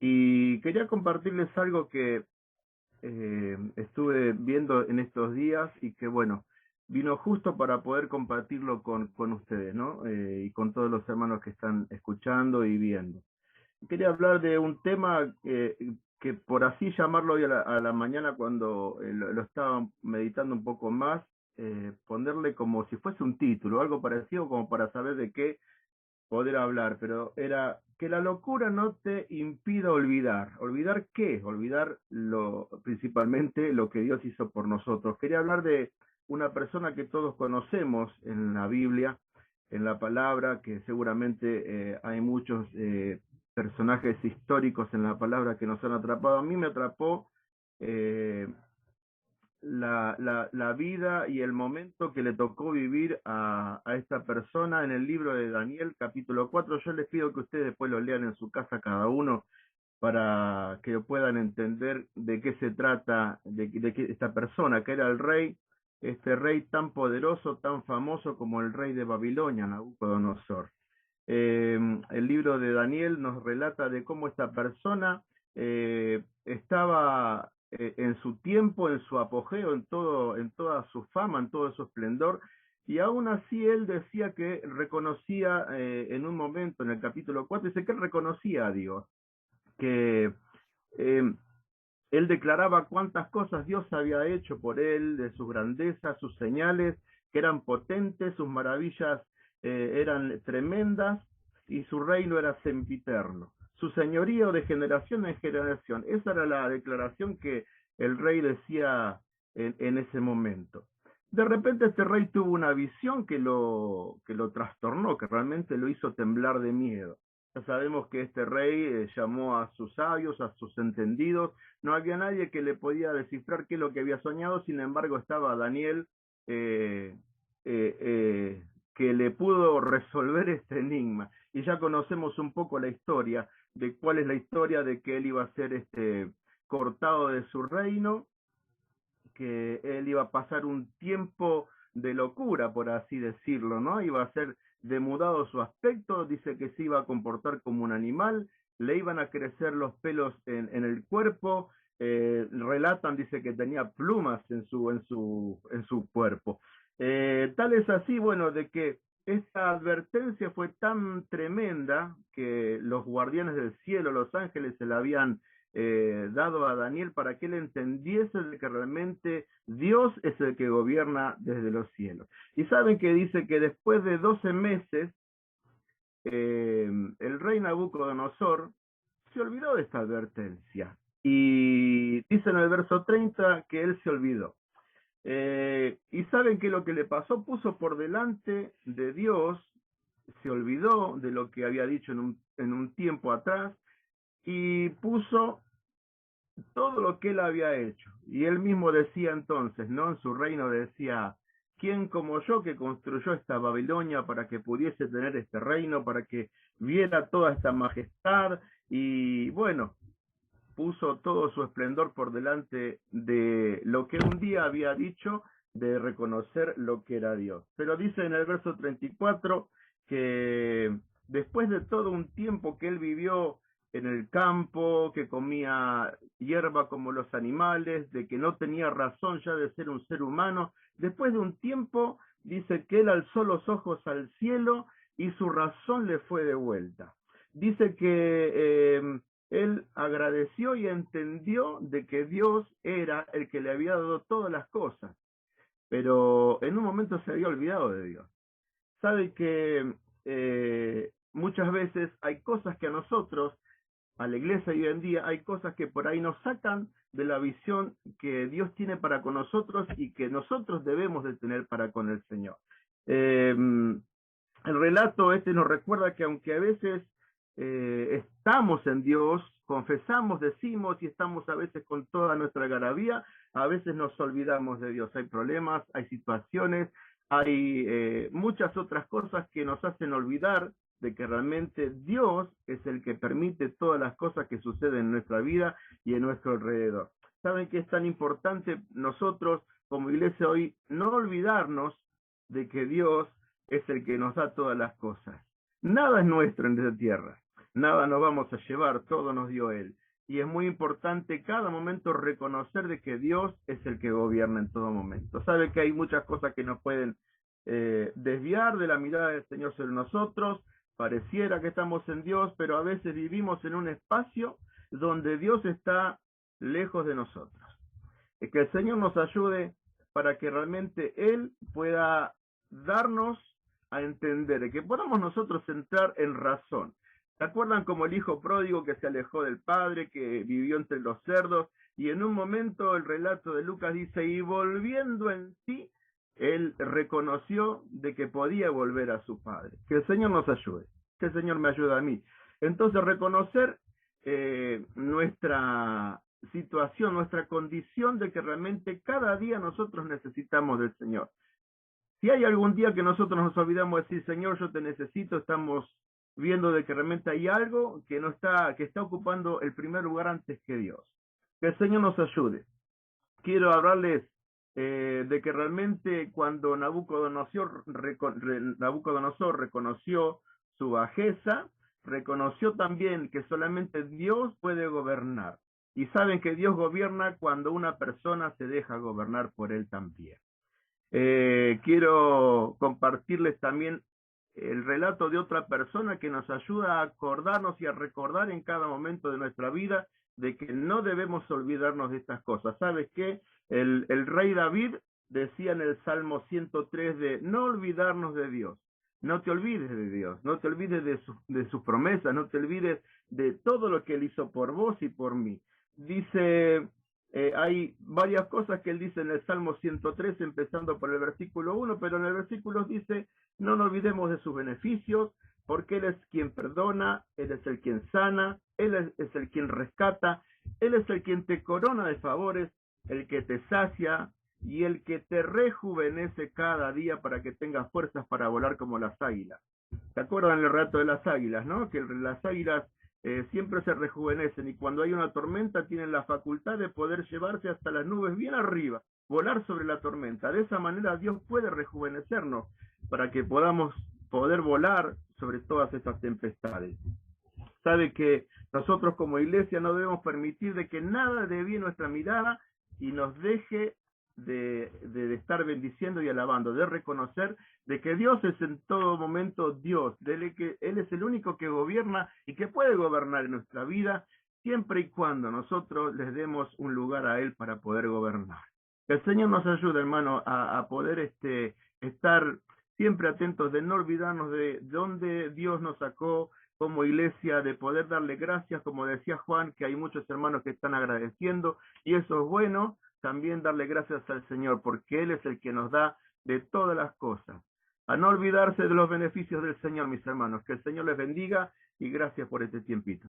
Y quería compartirles algo que estuve viendo en estos días y que, bueno, vino justo para poder compartirlo con ustedes, ¿no? Y con todos los hermanos que están escuchando y viendo. Quería hablar de un tema que por así llamarlo hoy a la mañana cuando lo estaba meditando un poco más, ponerle como si fuese un título, algo parecido como para saber de qué poder hablar, pero era que la locura no te impida olvidar. ¿Olvidar qué? Olvidar principalmente lo que Dios hizo por nosotros. Quería hablar de una persona que todos conocemos en la Biblia, en la palabra, que seguramente hay muchos personajes históricos en la palabra que nos han atrapado. A mí me atrapó eh, la vida y el momento que le tocó vivir a esta persona en el libro de Daniel, capítulo 4. Yo les pido que ustedes después lo lean en su casa cada uno para que puedan entender de qué se trata, de que esta persona, que era el rey, este rey tan poderoso, tan famoso como el rey de Babilonia, Nabucodonosor. El libro de Daniel nos relata de cómo esta persona estaba en su tiempo, en su apogeo, en toda su fama, en todo su esplendor, y aún así él decía que reconocía en un momento, en el capítulo 4, dice que él reconocía a Dios, que eh, él declaraba cuántas cosas Dios había hecho por él, de sus grandezas, sus señales, que eran potentes, sus maravillas eran tremendas, y su reino era sempiterno. Su señorío de generación en generación. Esa era la declaración que el rey decía en ese momento. De repente este rey tuvo una visión que lo trastornó, que realmente lo hizo temblar de miedo. Ya sabemos que este rey llamó a sus sabios, a sus entendidos. No había nadie que le podía descifrar qué es lo que había soñado. Sin embargo, estaba Daniel, eh, eh, eh, que le pudo resolver este enigma. Y ya conocemos un poco la historia de cuál es la historia de que él iba a ser cortado de su reino, que él iba a pasar un tiempo de locura, por así decirlo, ¿no? Iba a ser demudado su aspecto, dice que se iba a comportar como un animal, le iban a crecer los pelos en el cuerpo, relatan, dice que tenía plumas en su cuerpo. Tal es así, bueno, de que esta advertencia fue tan tremenda que los guardianes del cielo, los ángeles, se la habían dado a Daniel para que él entendiese de que realmente Dios es el que gobierna desde los cielos. Y saben que dice que después de 12 meses, el rey Nabucodonosor se olvidó de esta advertencia. Y dice en el verso 30 que él se olvidó. Y saben que lo que le pasó, puso por delante de Dios, se olvidó de lo que había dicho en un tiempo atrás, y puso todo lo que él había hecho. Y él mismo decía entonces, ¿no? En su reino decía, ¿quién como yo que construyó esta Babilonia para que pudiese tener este reino, para que viera toda esta majestad? Y bueno, puso todo su esplendor por delante de lo que un día había dicho, de reconocer lo que era Dios. Pero dice en el verso 34 que después de todo un tiempo que él vivió en el campo, que comía hierba como los animales, de que no tenía razón ya de ser un ser humano, después de un tiempo dice que él alzó los ojos al cielo y su razón le fue de vuelta. Dice que él agradeció y entendió de que Dios era el que le había dado todas las cosas, pero en un momento se había olvidado de Dios. Sabe que muchas veces hay cosas que a nosotros, a la iglesia hoy en día, hay cosas que por ahí nos sacan de la visión que Dios tiene para con nosotros y que nosotros debemos de tener para con el Señor. El relato nos recuerda que aunque a veces estamos en Dios, confesamos, decimos y estamos a veces con toda nuestra algarabía, a veces nos olvidamos de Dios. Hay problemas, hay situaciones, hay muchas otras cosas que nos hacen olvidar de que realmente Dios es el que permite todas las cosas que suceden en nuestra vida y en nuestro alrededor. ¿Saben que es tan importante nosotros como iglesia hoy no olvidarnos de que Dios es el que nos da todas las cosas? Nada es nuestro en esta tierra. Nada nos vamos a llevar, todo nos dio Él. Y es muy importante cada momento reconocer de que Dios es el que gobierna en todo momento. Sabe que hay muchas cosas que nos pueden desviar de la mirada del Señor sobre nosotros. Pareciera que estamos en Dios, pero a veces vivimos en un espacio donde Dios está lejos de nosotros. Es que el Señor nos ayude para que realmente Él pueda darnos a entender, que podamos nosotros entrar en razón. ¿Se acuerdan como el hijo pródigo que se alejó del padre, que vivió entre los cerdos? Y en un momento el relato de Lucas dice, y volviendo en sí, él reconoció de que podía volver a su padre. Que el Señor nos ayude, que el Señor me ayude a mí. Entonces reconocer nuestra situación, nuestra condición de que realmente cada día nosotros necesitamos del Señor. Si hay algún día que nosotros nos olvidamos de decir, Señor, yo te necesito, estamos viendo de que realmente hay algo que no está, que está ocupando el primer lugar antes que Dios. Que el Señor nos ayude. Quiero hablarles de que realmente cuando Nabucodonosor reconoció su bajeza, reconoció también que solamente Dios puede gobernar. Y saben que Dios gobierna cuando una persona se deja gobernar por Él también. Quiero compartirles también el relato de otra persona que nos ayuda a acordarnos y a recordar en cada momento de nuestra vida de que no debemos olvidarnos de estas cosas. ¿Sabes qué? El rey David decía en el Salmo 103 de no olvidarnos de Dios. No te olvides de Dios, no te olvides de sus promesas, no te olvides de todo lo que Él hizo por vos y por mí. Dice... hay varias cosas que él dice en el Salmo 103, empezando por el versículo 1, pero en el versículo dice, no nos olvidemos de sus beneficios, porque Él es quien perdona, Él es el quien sana, Él es el quien rescata, Él es el quien te corona de favores, el que te sacia y el que te rejuvenece cada día para que tengas fuerzas para volar como las águilas. ¿Se acuerdan el relato de las águilas, no? Que las águilas siempre se rejuvenecen y cuando hay una tormenta tienen la facultad de poder llevarse hasta las nubes bien arriba, volar sobre la tormenta. De esa manera Dios puede rejuvenecernos para que podamos poder volar sobre todas estas tempestades. Sabe que nosotros como iglesia no debemos permitir de que nada desvíe nuestra mirada y nos deje de estar bendiciendo y alabando, de reconocer de que Dios es en todo momento Dios, de que Él es el único que gobierna y que puede gobernar en nuestra vida siempre y cuando nosotros les demos un lugar a Él para poder gobernar. Que el Señor nos ayude, hermano, a poder estar siempre atentos de no olvidarnos de dónde Dios nos sacó como iglesia, de poder darle gracias, como decía Juan, que hay muchos hermanos que están agradeciendo y eso es bueno. También darle gracias al Señor, porque Él es el que nos da de todas las cosas. A no olvidarse de los beneficios del Señor, mis hermanos. Que el Señor les bendiga y gracias por este tiempito.